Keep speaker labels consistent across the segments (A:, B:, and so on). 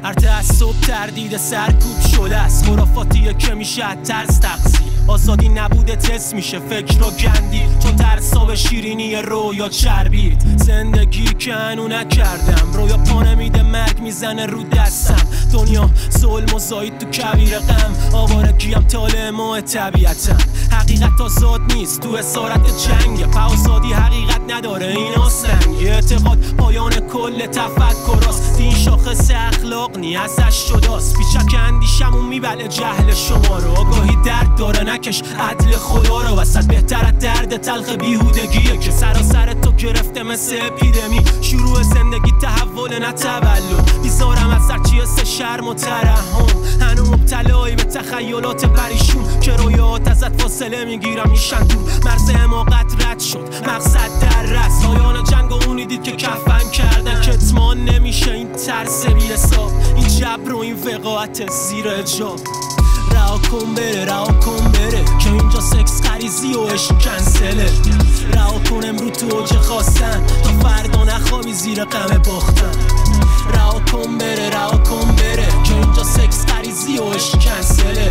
A: هر تعصب تردید سرکوب شده است، خرافاتیه که میشه ترس تقصیر. آزادی نبوده تست میشه فکر رو گندی، چون ترساب شیرینی رویا چربید. زندگی که هنو نکردم، رویا پا نمیده مرگ میزنه رو دستم. دنیا ظلم و زاید تو کویر غم، آوارگیم طالع ماه طبیعتم. حقیقت آزاد نیست تو اسارت جنگ، آزادی حقیقت نداره این آسنگ. اعتقاد پایان کل تفکراست، دین شاخص اخلاق نی ازش جداست. پیچک اندیشمون میبله جهل شما رو، آگاهی درد داره نکش عدل خدا رو. وسط بهتر از درد تلخ بیهودگیه که سراسر تو گرفته مثل اپیدمی. شروع زندگی تحول نه تولد، بیزارم از هرچی حس شرم و ترحم. هنو مبتلایی به تخیلات پریشون که رویات ازت فاصله میگیرم میشن دور. مرز حماقت رد شد مقصد در رس، پایان جنگ و اونی دید که کفن کردن. کتمان نمیشه این ترس بی حساب، این جبر و این وقاعت زیر حجاب. رها کن بره رها کن بره که اینجا سکس غریزی و عشق کنسله. رها کن امرو تو اوج خواستن تا فردا نخوابی زیر غم باختن. رها کن بره رها کن بره که اینجا سکس غریزی و عشق کنسله.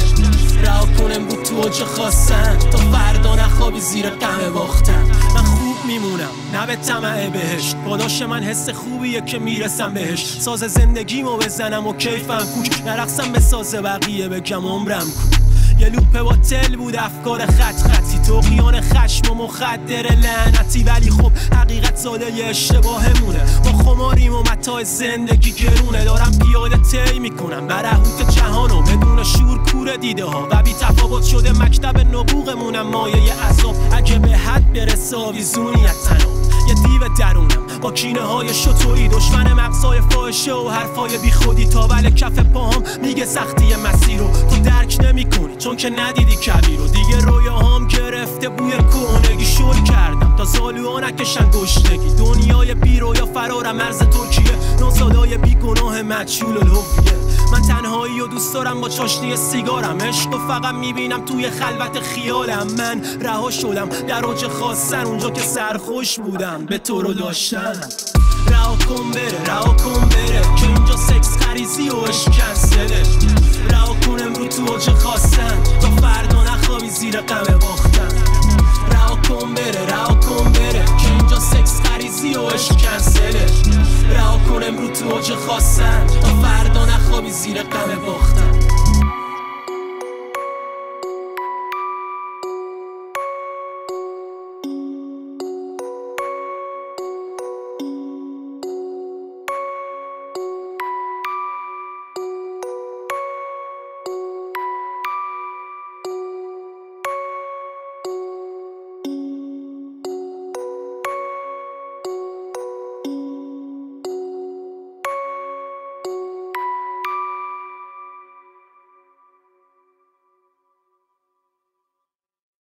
A: رها کن امرو تو اوج خواستن تا فردا نخوابی زیر غم باختن. من خوب میمونم نه به طمع بهشت، پاداش من حس خوبیه که میرسم بهش. ساز زندگیمو بزنم و کیفم کوک، نرقصم به ساز بقیه بگم عمرم کو. یه لوپ باطل بود افکار خط خطی، طغیان خشم و مخدر لعنتی. ولی خب حقیقت زاده یه اشتباهمونه، ما خماریم و متاع زندگی گرونه. دارم پیاده طی میکنم برهوت جهانو بدون شور کور دیده ها و بی تفاوت شده مکتب نبوغمونم مایه عذاب. اگه به حد برسه آویزونیت تنام، یه دیو درونم با کینه های شطوری، دشمن مغزای فاحشه و حرفای بی خودی. تا بله کف پاهم میگه سختی مسیر رو تو درک نمی کنی چون که ندیدی کبیر رو. دیگه رویاهام گرفته بوی کهنگی، شل کردم تا زالوها نکشن گشنگی. دنیای بی رویا فرارم مرز ترکیه، نوزادای بی گناه مجهول الهویه. من تنهایی و دوست دارم با چاشنی سیگارم، عشق و فقط میبینم توی خلوت خیالم. من رها شدم در اوج خواستن، اونجا که سرخوش بودم به تو رو داشتن. رها کن بره رها کن بره که اینجا سکس غریزی و عشق کنسله. رها کن امرو تو اوج خواستن تا فردا نخوابی زیر غم